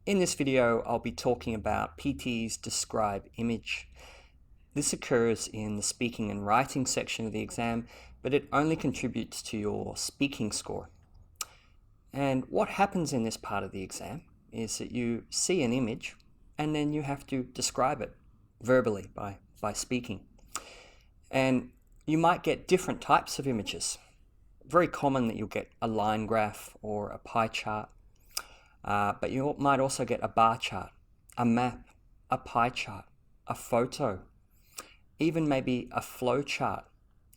In this video, I'll be talking about PTE's Describe Image. This occurs in the speaking and writing section of the exam, but it only contributes to your speaking score. And what happens in this part of the exam is that you see an image and then you have to describe it verbally by speaking. And you might get different types of images. Very common that you'll get a line graph or a pie chart. But you might also get a bar chart, a map, a pie chart, a photo, even maybe a flow chart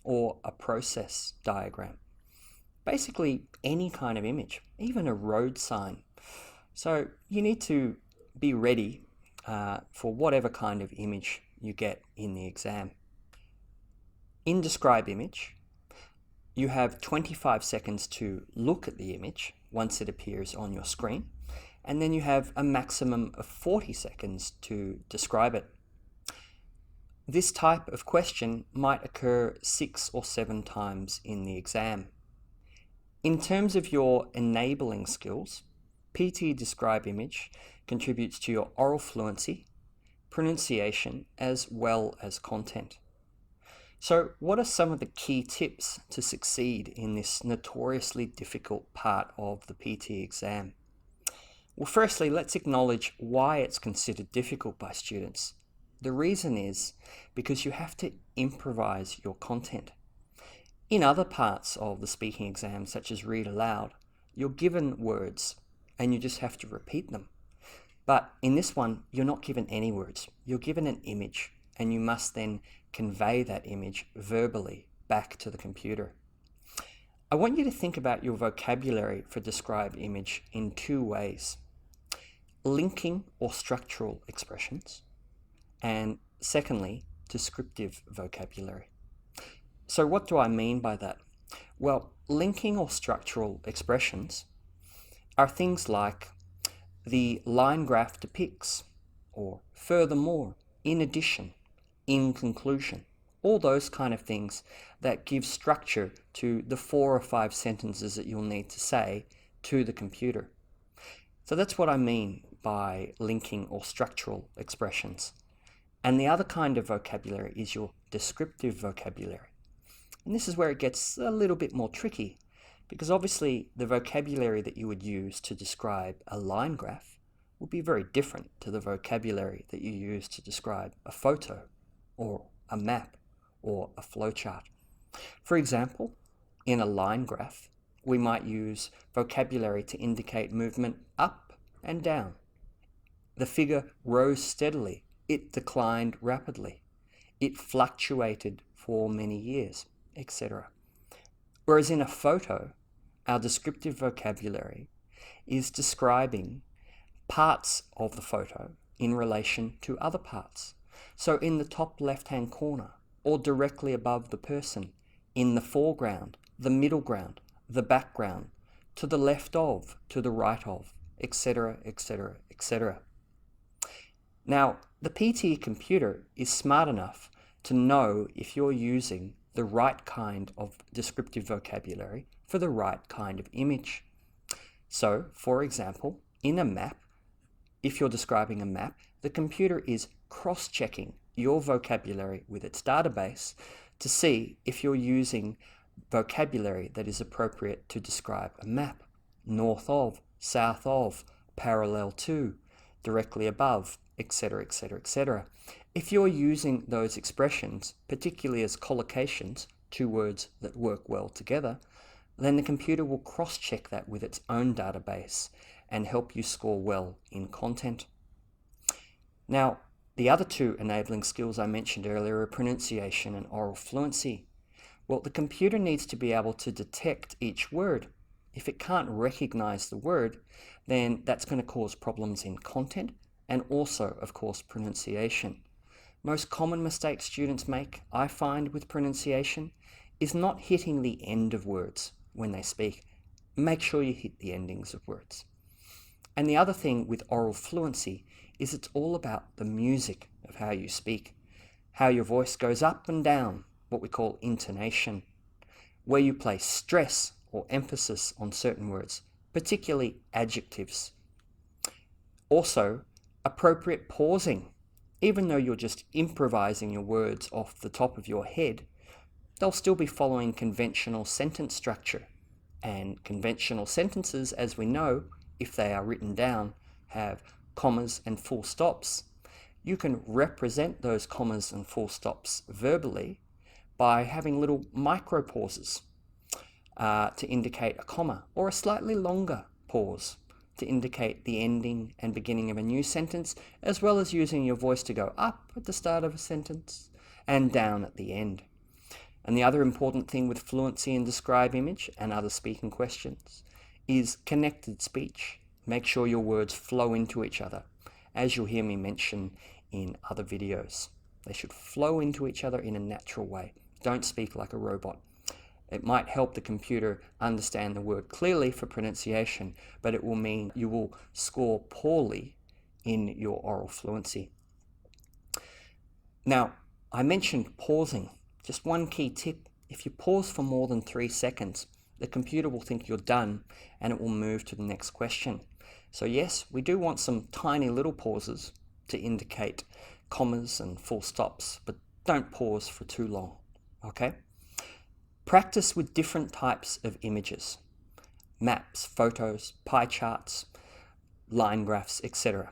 or a process diagram. Basically any kind of image, even a road sign. So you need to be ready for whatever kind of image you get in the exam. In Describe Image, you have 25 seconds to look at the image once it appears on your screen, and then you have a maximum of 40 seconds to describe it. This type of question might occur 6 or 7 times in the exam. In terms of your enabling skills, PTE Describe Image contributes to your oral fluency, pronunciation, as well as content. So what are some of the key tips to succeed in this notoriously difficult part of the PTE exam? Well, firstly, let's acknowledge why it's considered difficult by students. The reason is because you have to improvise your content. In other parts of the speaking exam, such as read aloud, you're given words and you just have to repeat them. But in this one, you're not given any words. You're given an image, and you must then convey that image verbally back to the computer. I want you to think about your vocabulary for Describe Image in 2 ways: linking or structural expressions, and secondly, descriptive vocabulary. So what do I mean by that? Well, linking or structural expressions are things like the line graph depicts, or furthermore, in addition, in conclusion, all those kind of things that give structure to the 4 or 5 sentences that you'll need to say to the computer. So that's what I mean by linking or structural expressions. And the other kind of vocabulary is your descriptive vocabulary. And this is where it gets a little bit more tricky, because obviously the vocabulary that you would use to describe a line graph would be very different to the vocabulary that you use to describe a photo or a map or a flowchart. For example, in a line graph, we might use vocabulary to indicate movement up and down. The figure rose steadily, it declined rapidly, it fluctuated for many years, etc. Whereas in a photo, our descriptive vocabulary is describing parts of the photo in relation to other parts. So in the top left-hand corner, or directly above the person, in the foreground, the middle ground, the background, to the left of, to the right of, etc., etc., etc. Now, the PTE computer is smart enough to know if you're using the right kind of descriptive vocabulary for the right kind of image. So, for example, in a map, if you're describing a map, the computer is cross-checking your vocabulary with its database to see if you're using vocabulary that is appropriate to describe a map. North of, south of, parallel to, directly above, etc., etc., etc. If you're using those expressions, particularly as collocations, 2 words that work well together, then the computer will cross-check that with its own database and help you score well in content. Now, the other 2 enabling skills I mentioned earlier are pronunciation and oral fluency. Well, the computer needs to be able to detect each word. If it can't recognize the word, then that's going to cause problems in content and also, of course, pronunciation. Most common mistakes students make, I find, with pronunciation is not hitting the end of words when they speak. Make sure you hit the endings of words. And the other thing with oral fluency is it's all about the music of how you speak, how your voice goes up and down, what we call intonation, where you place stress or emphasis on certain words, particularly adjectives. Also, appropriate pausing. Even though you're just improvising your words off the top of your head, they'll still be following conventional sentence structure. And conventional sentences, as we know, if they are written down, have commas and full stops. You can represent those commas and full stops verbally by having little micro pauses to indicate a comma, or a slightly longer pause to indicate the ending and beginning of a new sentence, as well as using your voice to go up at the start of a sentence and down at the end. And the other important thing with fluency in describe image and other speaking questions is connected speech. Make sure your words flow into each other, as you'll hear me mention in other videos. They should flow into each other in a natural way. Don't speak like a robot. It might help the computer understand the word clearly for pronunciation, but it will mean you will score poorly in your oral fluency. Now, I mentioned pausing. Just one key tip: if you pause for more than 3 seconds, the computer will think you're done and it will move to the next question. So yes, we do want some tiny little pauses to indicate commas and full stops, but don't pause for too long, okay? Practice with different types of images: maps, photos, pie charts, line graphs, etc.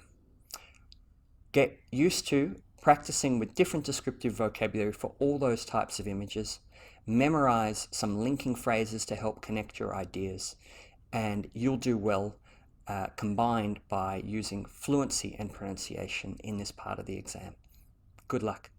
Get used to practicing with different descriptive vocabulary for all those types of images. Memorize some linking phrases to help connect your ideas, and you'll do well combined by using fluency and pronunciation in this part of the exam. Good luck.